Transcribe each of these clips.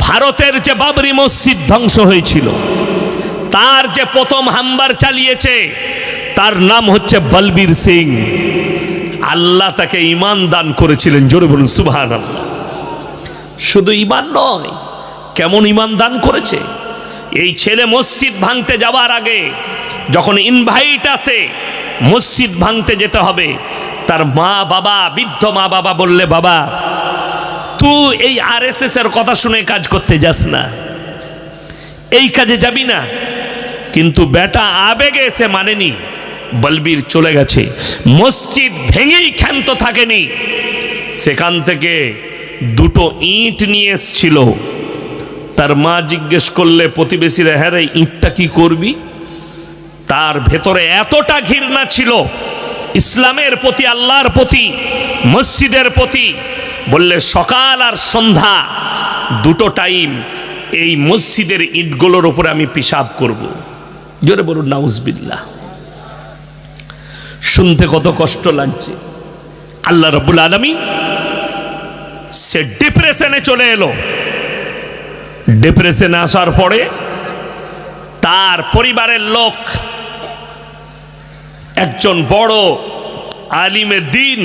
ভারতের যে বাবরি মসজিদ ধ্বংস হয়েছিল তার যে প্রথম হামবার চালিয়েছে তার নাম হচ্ছে বলবীর সিং। আল্লাহ তাকে ঈমান দান করেছিলেন, জোরে বলুন সুবহানাল্লাহ। শুধু ঈমান নয়, কেমন ঈমান দান করেছে। এই ছেলে মসজিদ ভাঙতে যাওয়ার আগে যখন ইনভাইট আসে মসজিদ ভাঙতে যেতে হবে, তার মা বাবা, বৃদ্ধ মা বাবা বললে, বাবা তুই এই আরএসএস এর কথা শুনে কাজ করতে যাস না, এই কাজে যাবি না। কিন্তু বেটা আবেগে এসে মানেনি, বলবীর চলে গেছে, মসজিদ ভেঙেই ক্ষান্ত থাকেনি। সেখান থেকে দুটো ইট নিয়ে এসছিল। তার মা জিজ্ঞেস করলে প্রতিবেশীরা, হ্যাঁ রে ইটটা কি করবি? তার ভেতরে এতটা ঘৃণা ছিল ইসলামের প্রতি, আল্লাহর প্রতি, মসজিদের প্রতি, বললে সকাল আর সন্ধ্যা দুটো টাইম এই মসজিদের ইটগুলোর উপরে আমি পিশাব করব। জোরে বলুন নাউজুবিল্লাহ। শুনতে কত কষ্ট লাগছে। আল্লাহ রাব্বুল আলামিন সে ডিপ্রেশনে চলে এলো। ডিপ্রেশনে আসার পরে তার পরিবারের লোক একজন বড় আলিমে দ্বীন,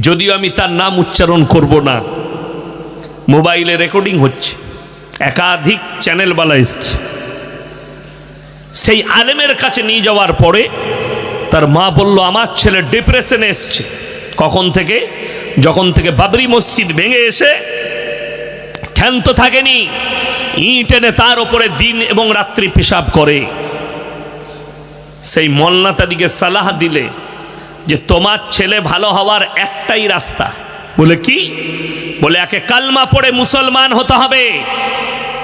যদিও আমি তার নাম উচ্চারণ করব না, মোবাইলে রেকর্ডিং হচ্ছে, একাধিক চ্যানেলওয়ালা এসছে, সেই আলেমের কাছে নিয়ে যাওয়ার পরে তার মা বলল, আমার ছেলে ডিপ্রেশনে এসছে। কখন থেকে? যখন থেকে বাবরি মসজিদ ভেঙে এসে ক্ষান্ত থাকেনি, ইট এনে তার উপরে দিন এবং রাত্রি পেশাব করে। সেই মোল্লা তাদিকে সালাহ দিলে যে তোমার ছেলে ভালো হওয়ার একটাই রাস্তা। বলে কি? বলে একে কালমা পড়ে মুসলমান হতে হবে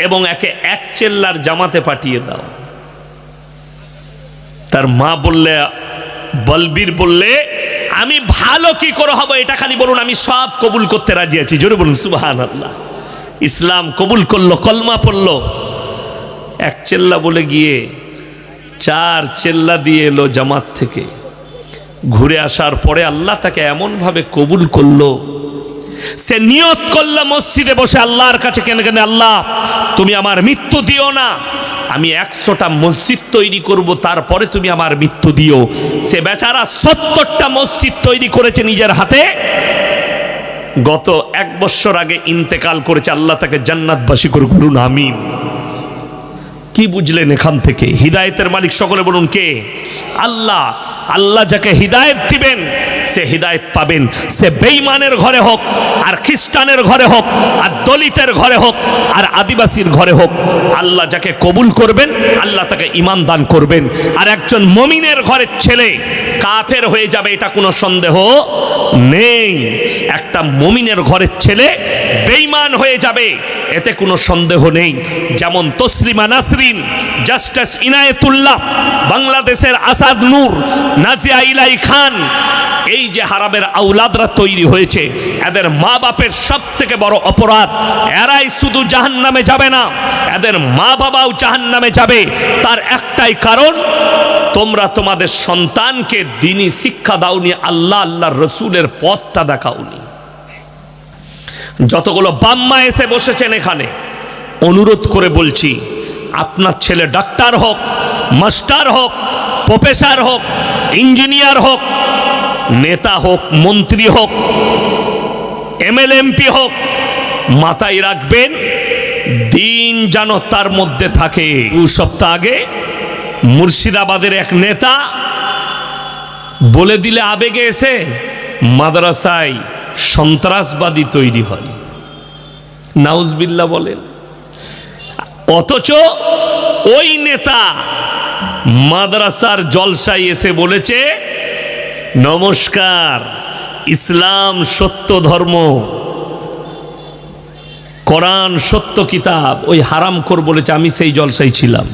এবং একে এক চেল্লার জামাতে পাঠিয়ে দাও। তার মা বললে, বলবীর বললে, আমি ভালো কি করে হব এটা খালি বলুন, আমি সব কবুল করতে রাজি আছি। জোরে বলুন সুবহানাল্লাহ। ইসলাম কবুল করলো, কলমা পড়লো। এক চেল্লা বলে গিয়ে 4 চেল্লা দিয়ে এলো জামাত থেকে। ঘুরে আসার পরে আল্লাহ তাকে এমনভাবে কবুল করলো, সে নিয়ত করলো মসজিদে বসে আল্লাহর কাছে কেন কেন, আল্লাহ তুমি আমার মৃত্যু দিও না, আমি 100টা মসজিদ তৈরি করব, তারপরে তুমি আমার মৃত্যু দিও। সে বেচারা 70টা মসজিদ তৈরি করেছে নিজের হাতে। গত 1 বছর আগে ইন্তেকাল করেছে, আল্লাহ তাকে জান্নাতবাসী করুক, বলুন আমিন। কি বুঝলেন এখান থেকে? হিদায়েতের মালিক সকলে বলুন কে? আল্লাহ। আল্লাহ যাকে হিদায়েত দিবেন সে হিদায়েত পাবেন। সে বেঈমানের ঘরে হোক, আর খ্রিস্টানের ঘরে হোক, আর দলিতের ঘরে হোক, আর আদিবাসীর ঘরে হোক, আল্লাহ যাকে কবুল করবেন আল্লাহ তাকে ঈমান দান করবেন। আর একজন মুমিনের ঘরের ছেলে কাফের হয়ে যাবে এটা কোনো সন্দেহ নেই। একটা মুমিনের ঘরের ছেলে বেঈমান হয়ে যাবে এতে কোনো সন্দেহ নেই। যেমন তসলিমা নাসরিন, জাস্টিস ইনায়েতুল্লাহ, বাংলাদেশের আসাদ নূর, নাজিয়া ইলাই খান, এই যে হারামের আউলাদরা তৈরি হয়েছে, এদের মা বাপের সব থেকে বড় অপরাধ, এরাই শুধু জাহান্নামে যাবে না, এদের মা বাবাও জাহান্নামে যাবে। তার একটাই কারণ, তোমরা তোমাদের সন্তানকে দ্বীনি শিক্ষা দাওনি, আল্লাহ আল্লাহর রসুলের পথটা দেখাওনি। যতগুলো বাম্মা এসে বসেছেন এখানে, অনুরোধ করে বলছি, আপনার ছেলে ডাক্তার হোক, মাস্টার হোক, প্রফেসর হোক, ইঞ্জিনিয়ার হোক, নেতা হোক, মন্ত্রী হোক, এমএলএ এমপি হোক, মাথায় রাখবেন দিন যেন তার মধ্যে থাকে। 2 সপ্তাহ আগে মুর্শিদাবাদের এক নেতা বলে দিলে আবেগে এসে মাদ্রাসায় সন্ত্রাসবাদী তৈরি হয়। নাউজবিল্লাহ বলেন। অথচ ওই নেতা মাদ্রাসার জলসায় এসে বলেছে, নমস্কার, ইসলাম সত্য ধর্ম, কোরআন সত্য কিতাব। ওই হারামখোর বলেছে, আমি সেই জলসায় ছিলাম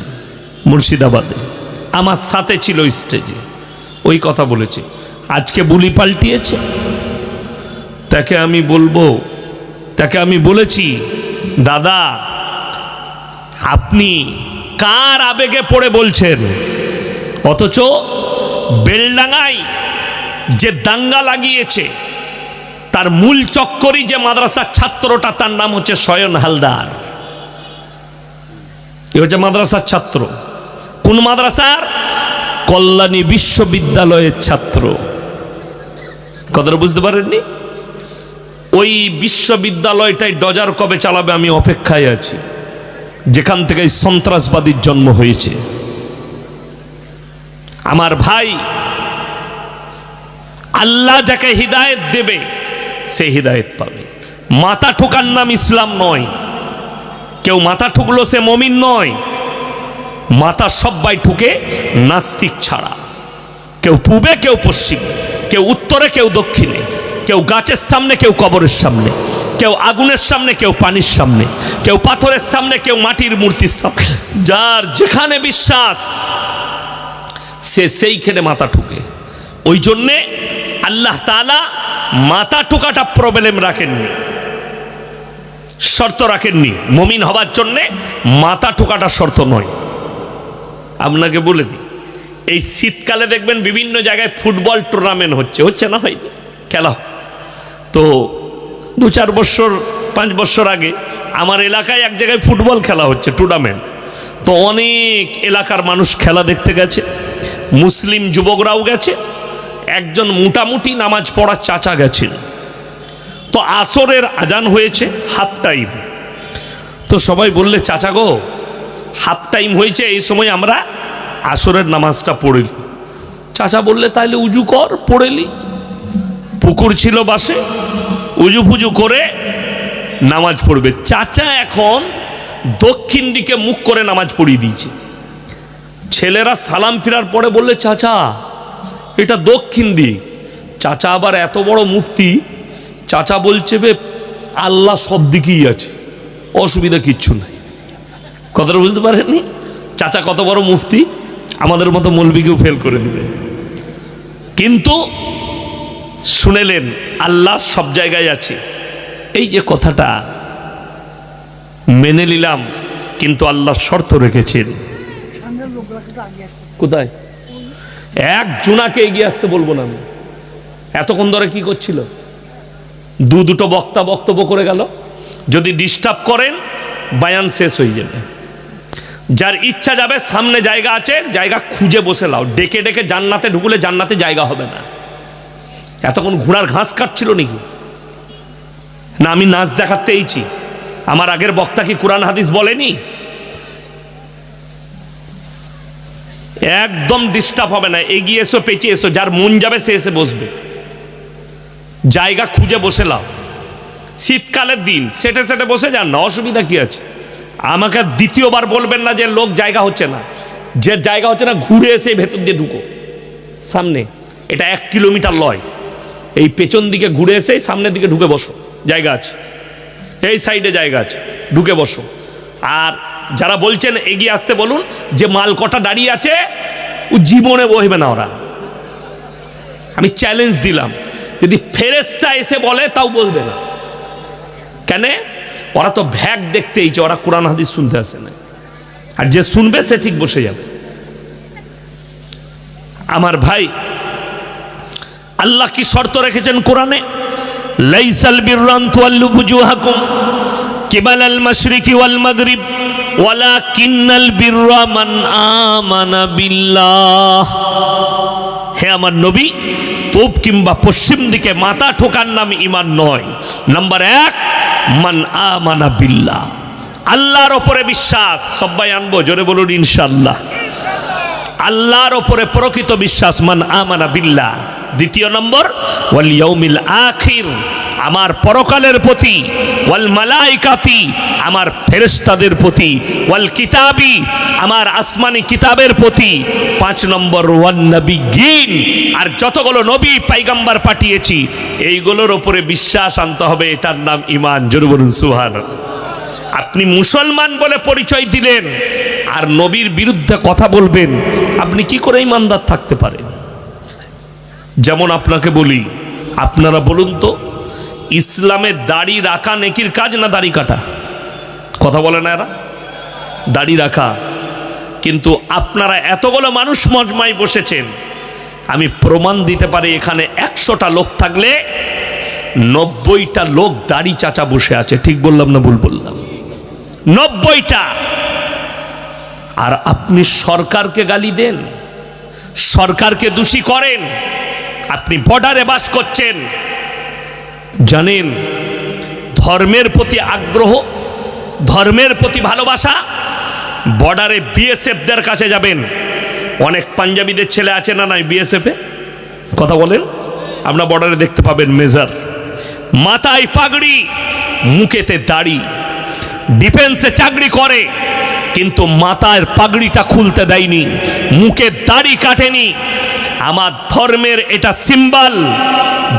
মুর্শিদাবাদে, আমার সাথে ছিল স্টেজে, ওই কথা বলেছে। আজকে বুলি পাল্টিয়েছে। তাকে আমি বলবো, তাকে আমি বলেছি, দাদা আপনি কার আবেগে পড়ে বলছেন? অথচ বেলডাঙ্গায় যে দাঙ্গা লাগিয়েছে তার মূল চক্করই যে মাদ্রাসার ছাত্রটা, তার নাম হচ্ছে শয়ন হালদার। এ হচ্ছে মাদ্রাসার ছাত্র। কোন মাদ্রাসার? কল্যাণী বিশ্ববিদ্যালয়ের ছাত্র। কথাটা বুঝতে পারেননি? ওই বিশ্ববিদ্যালয়টাই ডজার কবে চালাবে আমি অপেক্ষায় আছি, যেখান থেকে সন্ত্রাসবাদীর জন্ম হয়েছে। আমার ভাই, আল্লাহ যাকে হিদায়েত দেবে সে হিদায়েত পাবে। মাথা ঠোকার নাম ইসলাম নয়। কেউ মাথা ঠুকলো সে মমিন নয়। মাথা সবাই ঠুকে, নাস্তিক ছাড়া। কেউ পূবে, কেউ পশ্চিমে, কেউ উত্তরে, কেউ দক্ষিণে, কেউ গাছের সামনে, কেউ কবরের সামনে, কেউ আগুনের সামনে, কেউ পানির সামনে, কেউ পাথরের সামনে, কেউ মাটির মূর্তির সামনে। যার যেখানে বিশ্বাস সে সেইখানে মাথা ঠুকে। ওই জন্যে আল্লাহ তাআলা মাথা ঠুকাটা প্রবলেম রাখেননি, শর্ত রাখেননি। মুমিন হবার জন্যে মাথা ঠুকাটা শর্ত নয়। আপনাকে বলে দিই, এই শীতকালে দেখবেন বিভিন্ন জায়গায় ফুটবল টুর্নামেন্ট হচ্ছে না হয় খেলা। তো 2-4 বছর 5 বছর আগে আমার এলাকায় এক জায়গায় ফুটবল খেলা হচ্ছে টুর্নামেন্ট। তো অনেক এলাকার মানুষ খেলা দেখতে গেছে, মুসলিম যুবকরাও গেছে, একজন মোটামুটি নামাজ পড়ার চাচা গেছিল। তো আসরের আজান হয়েছে, হাফ টাইম। তো সবাই বললে, চাচা গো হাফ টাইম হয়েছে, এই সময় আমরা আসরের নামাজটা পড়ি। চাচা বললে, তাইলে উজু কর, পড়েলি। পুকুর ছিল বাসে, উজু ফুজু করে নামাজ পড়বে। চাচা এখন দক্ষিণ দিকে মুখ করে নামাজ পড়িয়ে দিয়েছে। ছেলেরা সালাম ফিরার পরে বললে, চাচা এটা দক্ষিণ দিক। চাচা আবার এত বড় মুফতি, চাচা বলছে বে আল্লাহ সব দিকেই আছে, অসুবিধা কিচ্ছু নাই। কথাটা বুঝতে পারেননি? চাচা কত বড় মুফতি, আমাদের মতো মৌলবীকেও ফেল করে দিবে। কিন্তু শুনেলেন আল্লাহ সব জায়গায় আছে, এই যে কথাটা মেনে নিলাম, কিন্তু আল্লাহ শর্ত রেখেছেন। কোথায়? এক জুনাকে এগিয়ে আসতে বলবো না আমি। এতক্ষণ ধরে কি করছিল? দুটো বক্তা বক্তব্য করে গেল। যদি ডিস্টার্ব করেন বায়ান শেষ হয়ে যাবে। যার ইচ্ছা যাবে, সামনে জায়গা আছে, জায়গা খুঁজে বসে লাও। ডেকে ডেকে জান্নাতে ঢুকলে জান্নাতে জায়গা হবে না। এতক্ষণ ঘোড়ার ঘাস কাটছিল নাকি? না আমি নাচ দেখাতে এইছি? আমার আগের বক্তা কি কোরআন হাদিস বলেনি? একদম ডিস্টার্ব হবে না, এগিয়ে এসো, পেঁচিয়ে এসো, যার মন যাবে সে এসে বসবে। জায়গা খুঁজে বসে লাও। শীতকালের দিন সেটে সেটে বসে যান না, অসুবিধা কি আছে? আমাকে দ্বিতীয়বার বলবেন না যে লোক জায়গা হচ্ছে না। যে জায়গা হচ্ছে না ঘুরে এসে ভেতর দিয়ে ঢুকো। সামনে এটা 1 কিলোমিটার লয়, এই পেছন দিকে ঘুরে এসে সামনের দিকে ঢুকে বসো, জায়গা আছে। এই সাইডে জায়গা আছে, ঢুকে বসো। আর যারা বলছেন এগিয়ে আসতে বলুন, যে মাল কটা দাঁড়িয়ে আছে ও জীবনে বসবে না ওরা। আমি চ্যালেঞ্জ দিলাম, যদি ফেরেশতা এসে বলে তাও বলবে না। কেন? ওরা তো ভ্যাগ দেখতে এইছে, ওরা কোরআন হাদিস শুনতে আসে না। আর যে শুনবে সে ঠিক বসে যাবে। আমার ভাই, আল্লাহ কি শর্ত রেখেছেন কোরআনে? লাইসাল বিররা আন তুওয়াল্লু বুজুহাকুম কিবালাল মাশরিকি ওয়াল মাগরিব ওয়ালাকিন্নাল বিররা মান আমানা বিল্লাহ। হে আমার নবী, পূব কিংবা পশ্চিম দিকে মাথা ঠোকার নাম ঈমান নয়। নাম্বার 1, মান আমানা বিল্লাহ, আল্লাহর ওপরে বিশ্বাস। সবাই আনবো, জোরে বলুন ইনশাআল্লাহ। আল্লাহর ওপরে প্রকৃত বিশ্বাস, মান আমানা বিল্লাহ। দ্বিতীয় নম্বর, ওয়াল ইয়াউমিল আখির, আমার পরকালের প্রতি, ওয়াল মালাইকাতি, আমার ফেরেশতাদের প্রতি, ওয়াল কিতাবি, আমার আসমানি কিতাবের প্রতি। 5 নম্বর, ওয়ান নবিয়্যিন, আর যতগুলো নবী পয়গম্বর পাঠিয়েছি এইগুলোর ওপরে বিশ্বাস আনতে হবে। এটার নাম ঈমান। জোরে বলুন সুবহানাল্লাহ। আপনি মুসলমান বলে পরিচয় দিলেন আর নবীর বিরুদ্ধে কথা বলবেন, আপনি কি করে ঈমানদার থাকতে পারেন? যেমন আপনাকে বলি, আপনারা বলুন তো, ইসলামে দাড়ি রাখা নেকির কাজ না দাড়ি কাটা? কথা বলে না এরা? দাড়ি রাখা। কিন্তু আপনারা এতগুলো মানুষ মজমায় বসেছেন, আমি প্রমাণ দিতে পারি এখানে 100টা লোক থাকলে 90টা লোক দাড়ি চাচা বসে আছে, ঠিক বললাম না ভুল বললাম? 90টা। আর আপনি সরকারকে গালি দেন, সরকারকে দোষী করেন। আপনি বর্ডারে বাস করছেন, জানেন ধর্মের প্রতি আগ্রহ, ধর্মের প্রতি ভালোবাসা, বর্ডারে বিএসএফদের কাছে যাবেন। অনেক পাঞ্জাবিদের ছেলে আছে না নাই বিএসএফে? কথা বলেন, আপনার বর্ডারে দেখতে পাবেন মেজর, মাথায় পাগড়ি, মুখেতে দাড়ি, ডিফেন্সে চাকরি করে, কিন্তু মাথার পাগড়িটা খুলতে দেয়নি, মুখের দাড়ি কাটেনি। আমার ধর্মের এটা সিম্বল।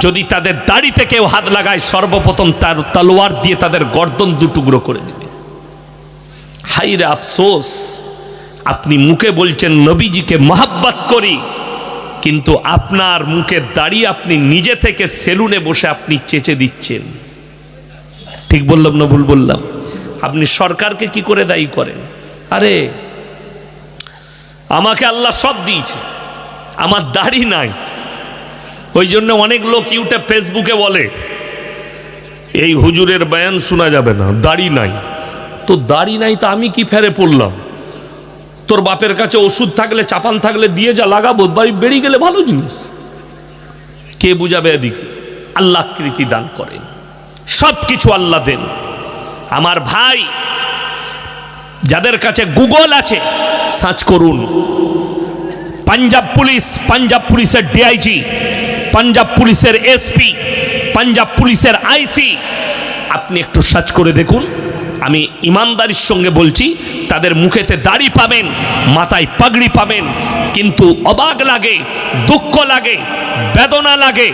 যদি তাদের দাড়িতে কেউ হাত লাগায়, সর্বপ্রথম তার তলোয়ার দিয়ে তাদের গর্দন দুটুকরো করে দিবে। হাইরে আফসোস, আপনি মুখে বলছেন নবীজিকে মহাব্বত করি, কিন্তু আপনার মুখের দাড়ি আপনি নিজে থেকে সেলুনে বসে আপনি চেঁচে দিচ্ছেন। ঠিক বললাম না ভুল বললাম? আপনি সরকারকে কি করে দায়ী করেন? আরে আমাকে আল্লাহ সব দিয়েছে, আমার দাড়ি নাই। ওই জন্য অনেক লোক ইউটিউব ফেসবুকে বলে এই হুজুরের বয়ান শোনা যাবে না, দাড়ি নাই। তো দাড়ি নাই তো আমি কি ফেরে পড়লাম? তোর বাপের কাছে ওষুধ থাকলে, চাপান থাকলে দিয়ে যা লাগাবো, বাড়ি বেরিয়ে গেলে ভালো জিনিস। কে বুঝাবে এদিকে? আল্লাহ আকৃতি দান করেন, সব কিছু আল্লাহ দেন। আমার ভাই, যাদের কাছে গুগল আছে সার্চ করুন, পাঞ্জাব পুলিশ, পাঞ্জাব পুলিশের ডিআইজি, পাঞ্জাব পুলিশের এসপি, পাঞ্জাব পুলিশের আইসি, আপনি একটু সার্চ করে দেখুন। আমি ইমানদারির সঙ্গে বলছি, তাদের মুখেতে দাড়ি পাবেন, মাথায় পাগড়ি পাবেন, কিন্তু অবাক লাগে, দুঃখ লাগে, বেদনা লাগে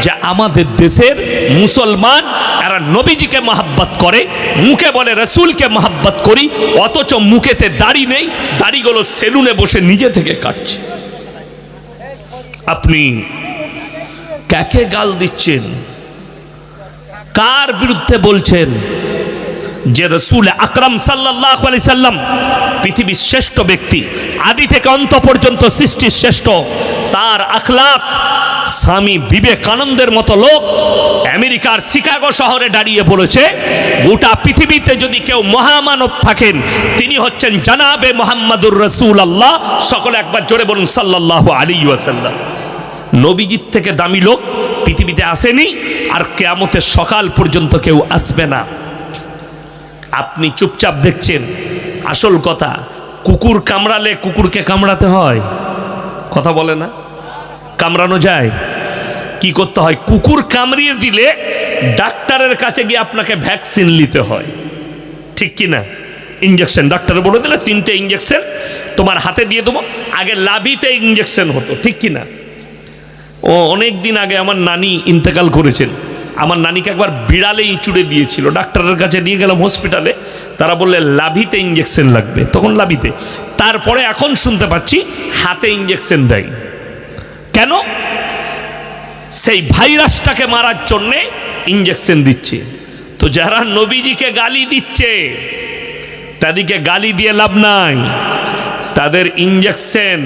যে আমাদের দেশের মুসলমান এরা নবীজিকে মহাব্বত করে, মুখে বলে রসুলকে মহাব্বত করি, অথচ মুখেতে দাড়ি নেই, দাড়িগুলো সেলুনে বসে নিজে থেকে কাটছে। আপনি কাকে গাল দিচ্ছেন? কার বিরুদ্ধে বলছেন? যে রসুল আকরাম সাল্লাল্লাহু আলাইহি সাল্লাম পৃথিবীর শ্রেষ্ঠ ব্যক্তি, আদি থেকে অন্ত পর্যন্ত সৃষ্টির শ্রেষ্ঠ, তার আখলাক। স্বামী বিবেকানন্দের মতো লোক আমেরিকার শিকাগো শহরে দাঁড়িয়ে বলেছে, গোটা পৃথিবীতে যদি কেউ মহামানব থাকেন, তিনি হচ্ছেন জানাবে মুহাম্মাদুর রাসূলুল্লাহ। সকলে একবার জোরে বলুন সাল্লাল্লাহু আলাইহি ওয়াসাল্লাম। নবীজির থেকে দামি লোক পৃথিবীতে আসেনি, আর কিয়ামতের সকাল পর্যন্ত কেউ আসবে না। আপনি চুপচাপ দেখছেন। আসল কথা, কুকুর কামড়ালে কুকুরকে কামড়াতে হয়, কথা বলে না? কামড়ানো যায়? কি করতে হয়? কুকুর কামড়িয়ে দিলে ডাক্তারের কাছে গিয়ে আপনাকে ভ্যাকসিন নিতে হয়, ঠিক কি না? ইঞ্জেকশন ডাক্তার বলে দিলে 3টে ইঞ্জেকশন তোমার হাতে দিয়ে দেবো। আগে লাভিতে ইঞ্জেকশন হতো, ঠিক কি না? ও অনেক দিন আগে আমার নানি ইন্তেকাল করেছেন। আমার নানিকে একবার বিড়ালে ইঁচুড়ে দিয়েছিল, ডাক্তারের কাছে নিয়ে গেলাম হসপিটালে, তারা বললে লাভিতে ইঞ্জেকশন লাগবে, তখন লাভিতে। তারপরে এখন শুনতে পাচ্ছি হাতে ইঞ্জেকশন দেয়। কেন? সেই ভাইরাসটাকে মারার জন্যে ইঞ্জেকশন দিচ্ছে। তো যারা নবীজিকে গালি দিচ্ছে, তাদেরকে গালি দিয়ে লাভ নাই, তাদের ইঞ্জেকশন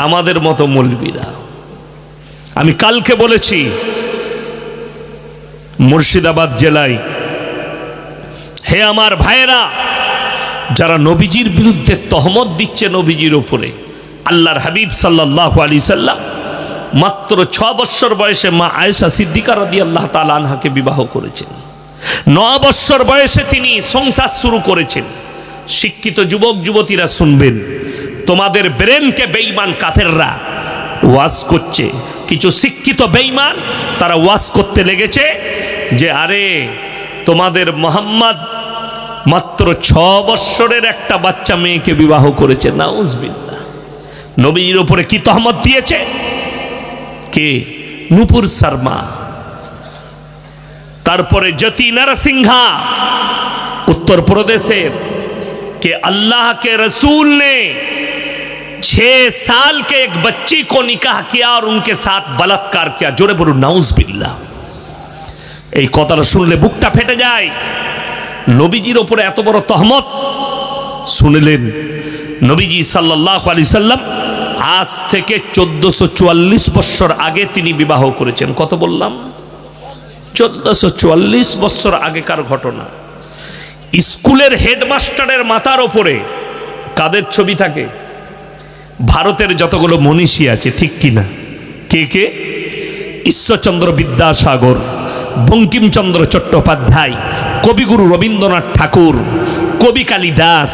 আমাদের মতো মৌলবীরা। আমি কালকে বলেছি, মুর্শিদাবাদ জেলায়, হে আমার ভাইয়েরা, যারা নবীজির বিরুদ্ধে তহমত দিচ্ছে নবীজির ওপরে, আল্লাহর হাবিব সাল্লাল্লাহু আলাইহি সাল্লাম মাত্র 6 বছর বয়সে মা আয়েশা সিদ্দিকা রাদিয়াল্লাহু তাআলা আনহাকে বিবাহ করেছেন। 9 বছর বয়সে তিনি সংসার শুরু করেছেন। শিক্ষিত যুবক যুবতীরা শুনবেন, তোমাদের ব্রেনকে বেঈমান কাফেররা ওয়াজ করছে। কিছু শিক্ষিত বেঈমান তারা ওয়াজ করতে লেগেছে যে আরে তোমাদের মুহাম্মদ মাত্র 6 বছরের একটা বাচ্চা মেয়েকে বিবাহ করেছে। নাউজুবিল্লাহ। নবীর উপরে কি তহমত দিয়েছে? কে? নূপুর শর্মা। তারপরে জ্যোতি নরসিংহা उत्तर प्रदेश के अल्लाह के रसूल ने 6 साल के एक बच्ची को निकाह किया और उनके साथ बलात्कार किया। जोरे बोलो नाउजुबिल्लाह। এই কথাটা শুনলে বুকটা ফেটে যায়। নবীজির উপরে এত বড় তহমত শুনলেন। নবীজি সাল্লাল্লাহু আলাইহি সাল্লাম আজ থেকে 1444 বছর আগে তিনি বিবাহ করেছেন। কত বললাম? 1444 বছর আগেকার ঘটনা। স্কুলের হেডমাস্টারের মাথার ওপরে কাদের ছবি থাকে? ভারতের যতগুলো মনীষী আছে, ঠিক কিনা? কে কে? ঈশ্বরচন্দ্র বিদ্যাসাগর, বঙ্কিমচন্দ্র চট্টোপাধ্যায়, কবিগুরু রবীন্দ্রনাথ ঠাকুর, কবি কালিদাস,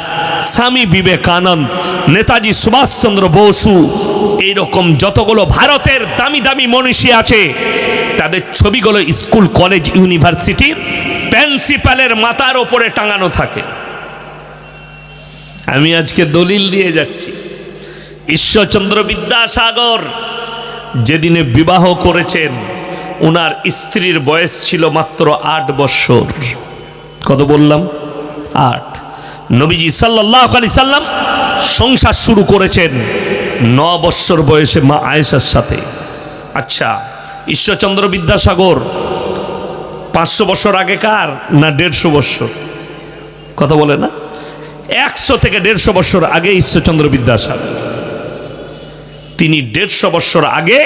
স্বামী বিবেকানন্দ, নেতাজি সুভাষচন্দ্র বসু, এইরকম যতগুলো ভারতের দামি দামি মনীষী আছে তাদের ছবিগুলো স্কুল কলেজ ইউনিভার্সিটির প্রিন্সিপালের মাথার ওপরে টাঙানো থাকে। আমি আজকে দলিল দিয়ে যাচ্ছি, ঈশ্বরচন্দ্র বিদ্যাসাগর যেদিনে বিবাহ করেছেন ওনার স্ত্রীর বয়স ছিল মাত্র 8 বছর। কত বললাম? 8। নবীজি সাল্লাল্লাহু আলাইহি সাল্লাম সংসার শুরু করেছেন 9 বছর বয়সে মা আয়েশার সাথে। আচ্ছা, ঈশ্বরচন্দ্র বিদ্যাসাগর 500 বছর আগেকার না 150 বছর? কথা বলে না? 100 থেকে 150 বছর আগে ঈশ্বরচন্দ্র বিদ্যাসাগর। তিনি 150 বছর আগে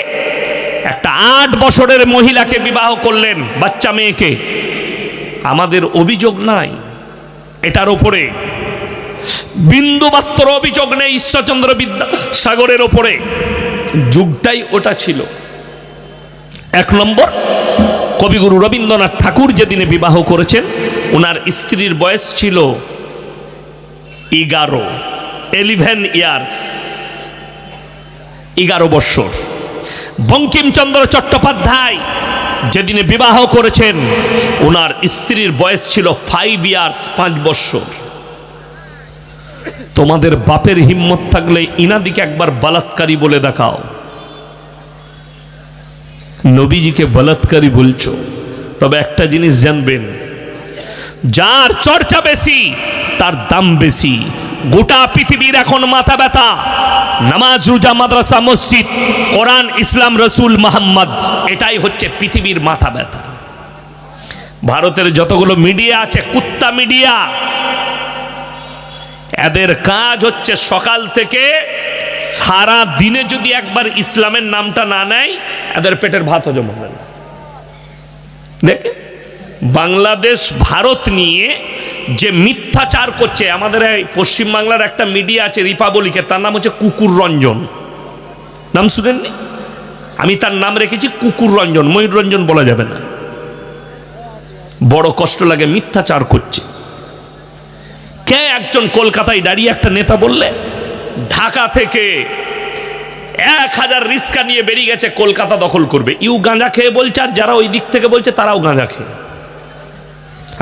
একটা 8 বছরের মহিলাকে বিবাহ করলেন, বাচ্চা মেয়েকে। আমাদের অভিযোগ নাই এটার উপরে, বিন্দুমাত্র অভিযোগ নেই ঈশ্বরচন্দ্র বিদ্যাসাগরের ওপরে। যুগটাই ওটা ছিল। 1 নম্বর, কবিগুরু রবীন্দ্রনাথ ঠাকুর যেদিনে বিবাহ করেছেন ওনার স্ত্রীর বয়স ছিল 11 ইয়ার্স, 11 বছর। বঙ্কিমচন্দ্র চট্টোপাধ্যায় যেদিনে বিবাহ করেছেন ওনার স্ত্রীর বয়স ছিল 5 ইয়ার্স, 5 বছর। তোমাদের বাপের হিম্মত থাকলে ইনাদিকে একবার বলাৎকারী বলে দেখাও। নবীজিকে বলাৎকারী বলছো, তবে একটা জিনিস জানবেন, যার চর্চা বেশি তার দাম বেশি। গোটা পৃথিবীর এখন মাথা ব্যথা নামাজ, রোজা, মাদ্রাসা, মসজিদ, কোরআন, ইসলাম, রসুল মোহাম্মদ, এটাই হচ্ছে পৃথিবীর মাথা ব্যথা। ভারতের যতগুলো মিডিয়া আছে কুত্তা মিডিয়া, এদের কাজ হচ্ছে সকাল থেকে সারা দিনে যদি একবার ইসলামের নামটা না নেয় এদের পেটের ভাত হজম হবে না। দেখে বাংলাদেশ ভারত নিয়ে যে মিথ্যাচার করছে, আমাদের পশ্চিমবাংলার একটা মিডিয়া আছে রিপাবলিকে, তার নাম হচ্ছে কুকুর রঞ্জন। নাম শুনেননি? আমি তার নাম রেখেছি কুকুর রঞ্জন, ময়ূর রঞ্জন বলা যাবে না। বড় কষ্ট লাগে, মিথ্যাচার করছে। কে একজন কলকাতায় দাঁড়িয়ে একটা নেতা বললে ঢাকা থেকে 1000 রিস্কা নিয়ে বেরিয়ে গেছে কলকাতা দখল করবে। ইউ গাঁজা খেয়ে বলছে, আর যারা ওই দিক থেকে বলছে তারাও গাঁজা খেয়ে।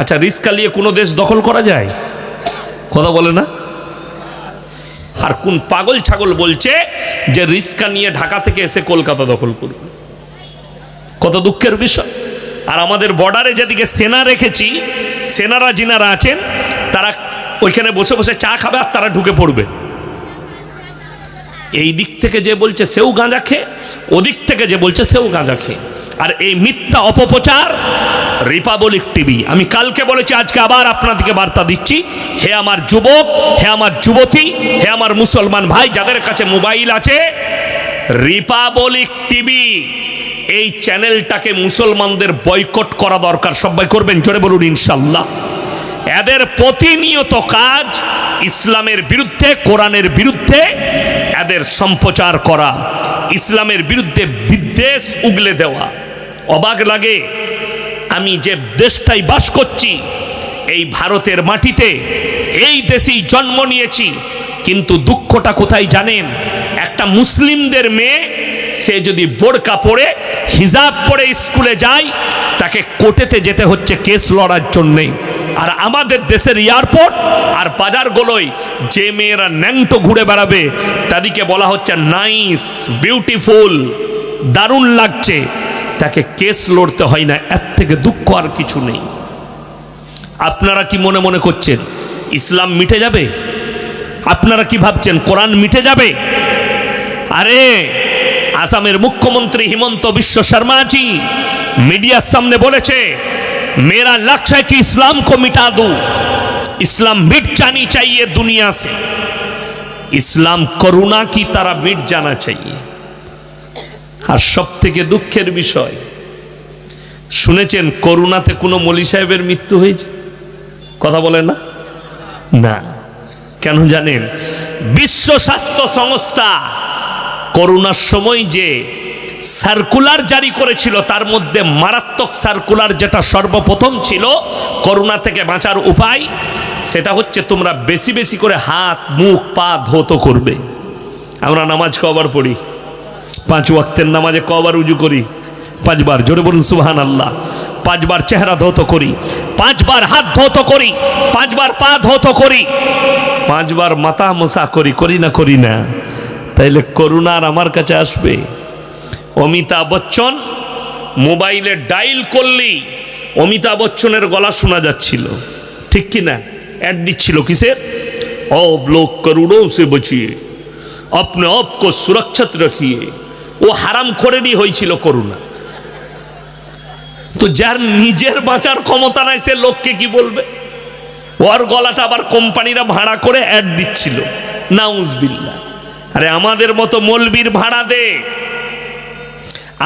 আচ্ছা, রিস্কা নিয়ে কোনো দেশ দখল করা যায়? কথা বলে না? আর কোন পাগল ছাগল বলছে যে রিস্কা নিয়ে ঢাকা থেকে এসে কলকাতা দখল করবে? কত দুঃখের বিষয়। আর আমাদের বর্ডারে যেদিকে সেনা রেখেছি, সেনারা যিনারা আছেন তারা ওইখানে বসে বসে চা খাবে আর তারা ঢুকে পড়বে। এই দিক থেকে যে বলছে সেও গাঁজা খেয়ে, ওদিক থেকে যে বলছে সেও গাঁজা খেয়ে। আর এই মিথ্যা অপপ্রচার রিপাবলিক টিভি, আমি কালকে বলেছি, আজকে আবার আপনাদেরকে বার্তা দিচ্ছি, হে আমার যুবক, হে আমার যুবতী, হে আমার মুসলমান ভাই যাদের কাছে মোবাইল আছে, রিপাবলিক টিভি এই চ্যানেলটাকে মুসলমানদের বয়কট করা দরকার। সবাই করবেন? জোরে বলুন ইনশাল্লাহ। এদের প্রতিনিয়ত কাজ ইসলামের বিরুদ্ধে, কোরআনের বিরুদ্ধে এদের সম্প্রচার করা, ইসলামের বিরুদ্ধে বিদ্বেষ উগলে দেওয়া। অবাক লাগে, আমি যে দেশটাই বাস করছি এই ভারতের মাটিতে, এই দেশেই জন্ম নিয়েছি, কিন্তু দুঃখটা কোথায় জানেন? একটা মুসলিমদের মেয়ে সে যদি বোরকা পরে হিজাব পরে স্কুলে যায় তাকে কোর্টেতে যেতে হচ্ছে কেস লড়ার জন্যে। আর আমাদের দেশের এয়ারপোর্ট আর বাজারগুলোয় যে মেয়েরা ন্যাংটো ঘুরে বেড়াবে তাদেরকে বলা হচ্ছে নাইস, বিউটিফুল, দারুণ লাগছে, তাকে কেস লড়তে হয় না। এর থেকে দুঃখ আর কিছু নেই। আপনারা কি মনে মনে করছেন ইসলাম মিটে যাবে? আপনারা কি ভাবছেন কোরআন মিটে যাবে? আরে আসামের মুখ্যমন্ত্রী হিমন্ত বিশ্ব শর্মাজি मीडिया सामने बोले मेरा लक्ष्य है कि इस्लाम को मिटा दूं, इस्लाम मिट जानी चाहिए दुनिया से, इस्लाम करुणा की तरह मिट जाना चाहिए। और सबथेके दुखेर विषय শুনেছেন করোনাতে কোনো মৌলী সাহেবের মৃত্যু হয়েছে? কথা বলে না? না। কেন জানেন? বিশ্ব স্বাস্থ্য সংস্থা করোনার সময় যে সার্কুলার জারি করেছিল, তার মধ্যে মারাত্মক সার্কুলার যেটা সর্বপ্রথম ছিল করোনা থেকে বাঁচার উপায়, সেটা হচ্ছে তোমরা বেশি বেশি করে হাত মুখ পা ধৌত করবে। আমরা নামাজ কবার পড়ি? 5 ওয়াক্তের নামাজে কবার উজু করি? 5 বার। জোরে বলুন সুবহানাল্লাহ। 5 বার চেহারা ধৌত করি, 5 বার হাত ধৌত করি, 5 বার পা ধৌত করি, 5 বার মাথা মোছা করি, করি না করি না? তাইলে করোনা আর আমার কাছে আসবে? অমিতাভ বচ্চন মোবাইলে ডাইল করলেই অমিতাভ বচ্চনের গলা শোনা যাচ্ছিল, ঠিক কি না? অ্যাড দিচ্ছিল কিসের? अब लोग करोड़ों से बचिए, अपने आप को सुरक्षित रखिए। ও হারাম খোরেরই হয়েছিল করোনা। তো যার নিজের বাঁচার ক্ষমতা নাই সে লোককে কি বলবে? ওর গলাটা আবার কোম্পানিরা ভাড়া করে অ্যাড দিচ্ছিল, নাউজবিল্লাহ। আরে আমাদের মতো মৌলবীর ভাড়া দে,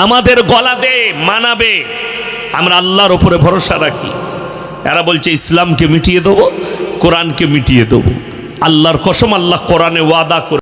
আমাদের গলা দে, মানাবে। আমরা আল্লাহর উপরে ভরসা রাখি। এরা বলছে ইসলামকে মিটিয়ে দেবো, কোরআনকে মিটিয়ে দেবো। আল্লাহর কসম, আল্লাহ কোরআনে ওয়াদা করে